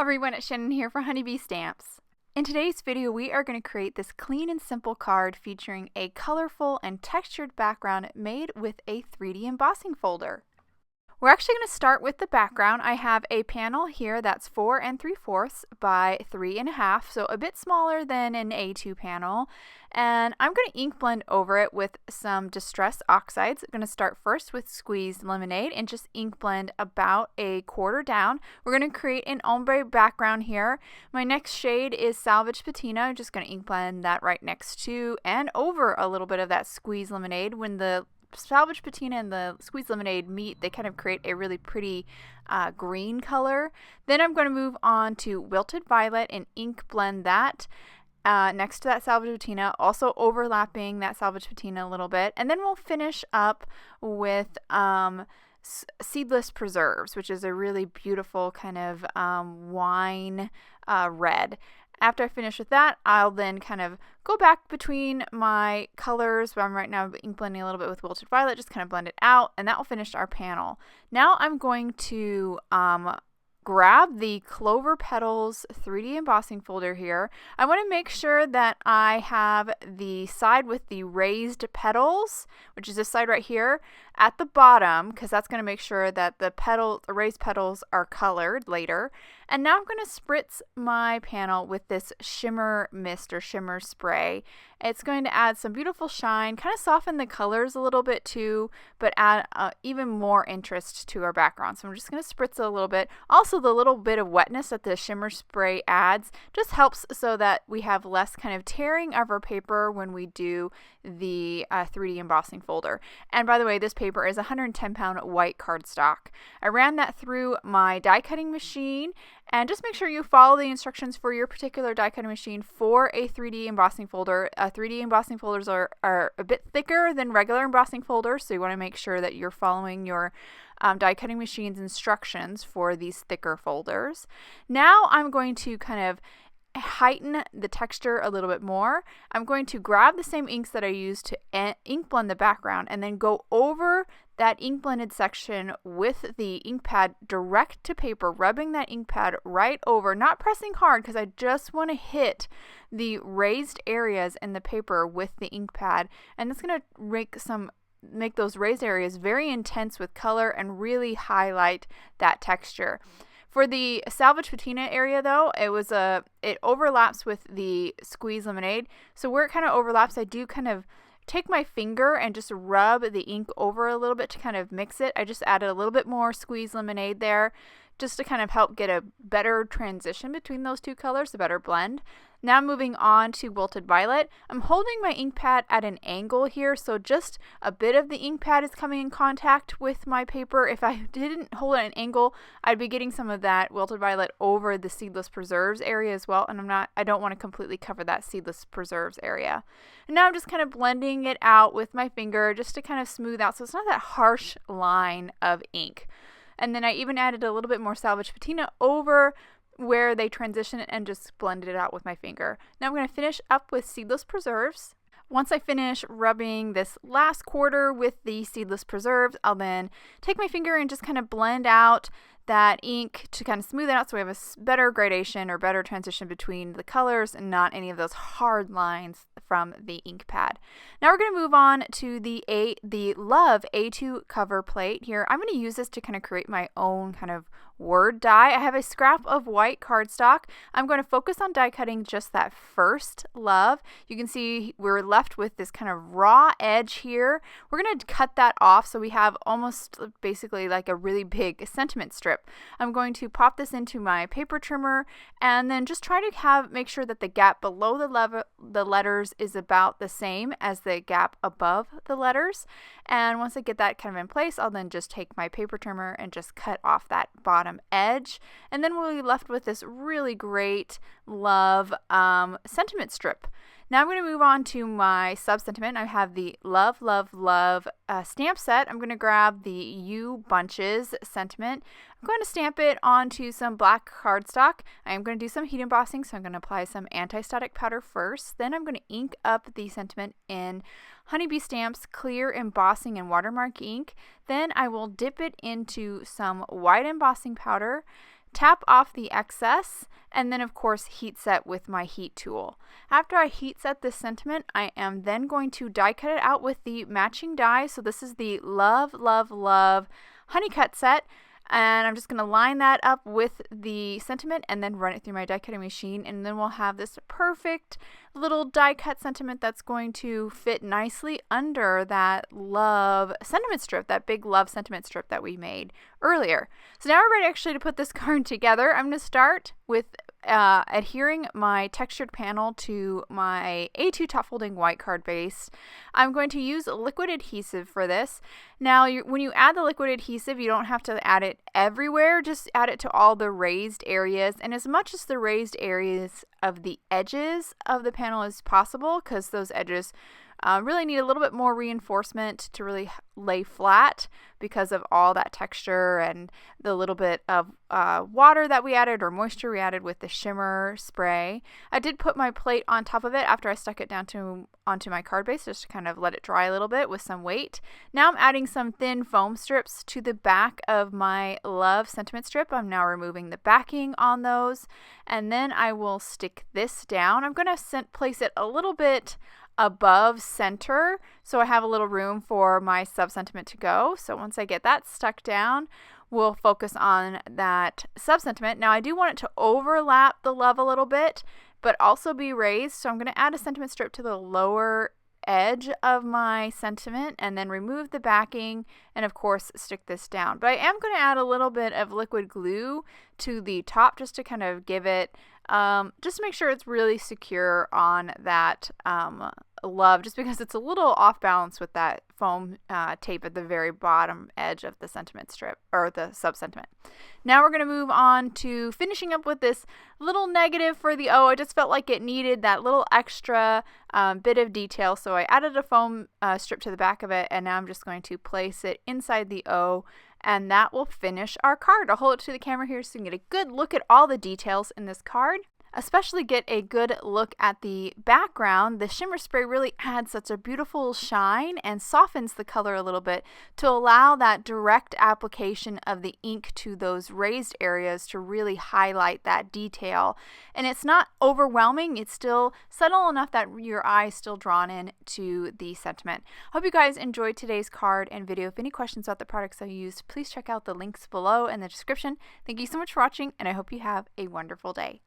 Everyone, it's Shannon here for Honeybee Stamps. In today's video, we are going to create this clean and simple card featuring a colorful and textured background made with a 3D embossing folder. We're actually going to start with the background. I have a panel here that's 4 3/4 by 3.5, so a bit smaller than an A2 panel. And I'm going to ink blend over it with some Distress Oxides. I'm going to start first with Squeezed Lemonade and just ink blend about a quarter down. We're going to create an ombre background here. My next shade is Salvage Patina. I'm just going to ink blend that right next to and over a little bit of that Squeezed Lemonade. When the Salvage Patina and the Squeezed Lemonade meet, they kind of create a really pretty green color. Then I'm going to move on to Wilted Violet and ink blend that next to that Salvage Patina, also overlapping that Salvage Patina a little bit. And then we'll finish up with Seedless Preserves, which is a really beautiful kind of wine red. After I finish with that, I'll then kind of go back between my colors where I'm right now ink blending a little bit with Wilted Violet, just kind of blend it out, and that will finish our panel. Now I'm going to grab the Clover Petals 3D embossing folder here. I want to make sure that I have the side with the raised petals, which is this side right here, at the bottom, because that's going to make sure that the raised petals are colored later. And now I'm going to spritz my panel with this shimmer mist or shimmer spray. It's going to add some beautiful shine, kind of soften the colors a little bit too, but add even more interest to our background. So I'm just going to spritz it a little bit. Also, the little bit of wetness that the shimmer spray adds just helps so that we have less kind of tearing of our paper when we do the 3D embossing folder. And by the way, this paper is 110-pound white cardstock. I ran that through my die cutting machine, and just make sure you follow the instructions for your particular die cutting machine for a 3D embossing folder. 3D embossing folders are a bit thicker than regular embossing folders, so you want to make sure that you're following your die cutting machine's instructions for these thicker folders. Now I'm going to kind of heighten the texture a little bit more. I'm going to grab the same inks that I used to ink blend the background and then go over that ink blended section with the ink pad direct to paper, rubbing that ink pad right over, not pressing hard because I just want to hit the raised areas in the paper with the ink pad, and it's going to make those raised areas very intense with color and really highlight that texture. For the Salvage Patina area though, it overlaps with the Squeezed Lemonade. So where it kind of overlaps, I do kind of take my finger and just rub the ink over a little bit to kind of mix it. I just added a little bit more Squeezed Lemonade there just to kind of help get a better transition between those two colors, a better blend. Now moving on to Wilted Violet. I'm holding my ink pad at an angle here, so just a bit of the ink pad is coming in contact with my paper. If I didn't hold it at an angle, I'd be getting some of that Wilted Violet over the Seedless Preserves area as well, and I don't want to completely cover that Seedless Preserves area. And now I'm just kind of blending it out with my finger just to kind of smooth out so it's not that harsh line of ink. And then I even added a little bit more Salvage Patina over where they transition it and just blended it out with my finger. Now I'm going to finish up with Seedless Preserves. Once I finish rubbing this last quarter with the Seedless Preserves, I'll then take my finger and just kind of blend out that ink to kind of smooth it out so we have a better gradation or better transition between the colors and not any of those hard lines from the ink pad. Now we're going to move on to the Love A2 cover plate here. I'm going to use this to kind of create my own kind of word die. I have a scrap of white cardstock. I'm going to focus on die cutting just that first love. You can see we're left with this kind of raw edge here. We're going to cut that off so we have almost basically like a really big sentiment strip. I'm going to pop this into my paper trimmer and then just try to make sure that the gap below the letters is about the same as the gap above the letters. And once I get that kind of in place, I'll then just take my paper trimmer and just cut off that bottom edge. And then we'll be left with this really great love sentiment strip. Now I'm going to move on to my sub-sentiment. I have the Love, Love, Love stamp set. I'm going to grab the You Bunches sentiment. I'm going to stamp it onto some black cardstock. I'm going to do some heat embossing, so I'm going to apply some anti-static powder first. Then I'm going to ink up the sentiment in Honeybee Stamps Clear Embossing and Watermark ink. Then I will dip it into some white embossing powder, tap off the excess, and then of course heat set with my heat tool. After I heat set this sentiment, I am then going to die cut it out with the matching die. So this is the Love, Love, Love honey cut set. And I'm just going to line that up with the sentiment and then run it through my die cutting machine, and then we'll have this perfect little die cut sentiment that's going to fit nicely under that love sentiment strip, that big love sentiment strip that we made earlier. So now we're ready actually to put this card together. I'm going to start with adhering my textured panel to my A2 top folding white card base. I'm going to use liquid adhesive for this. Now, when you add the liquid adhesive, you don't have to add it everywhere, just add it to all the raised areas, and as much as the raised areas of the edges of the panel as possible, because those edges really need a little bit more reinforcement to really lay flat because of all that texture and the little bit of water that we added or moisture we added with the shimmer spray. I did put my plate on top of it after I stuck it down onto my card base just to kind of let it dry a little bit with some weight. Now I'm adding some thin foam strips to the back of my love sentiment strip. I'm now removing the backing on those, and then I will stick this down. I'm going to place it a little bit above center so I have a little room for my sub sentiment to go. So once I get that stuck down, we'll focus on that sub sentiment. Now I do want it to overlap the love a little bit, but also be raised. So I'm going to add a sentiment strip to the lower edge of my sentiment and then remove the backing and of course stick this down. But I am going to add a little bit of liquid glue to the top just to kind of give it just to make sure it's really secure on that love, just because it's a little off balance with that foam tape at the very bottom edge of the sentiment strip or the sub sentiment. Now we're going to move on to finishing up with this little negative for the O. I just felt like it needed that little extra bit of detail, so I added a foam strip to the back of it, and now I'm just going to place it inside the O, and that will finish our card. I'll hold it to the camera here so you can get a good look at all the details in this card. Especially get a good look at the background. The shimmer spray really adds such a beautiful shine and softens the color a little bit to allow that direct application of the ink to those raised areas to really highlight that detail. And it's not overwhelming, it's still subtle enough that your eye is still drawn in to the sentiment. Hope you guys enjoyed today's card and video. If any questions about the products I used, please check out the links below in the description. Thank you so much for watching, and I hope you have a wonderful day.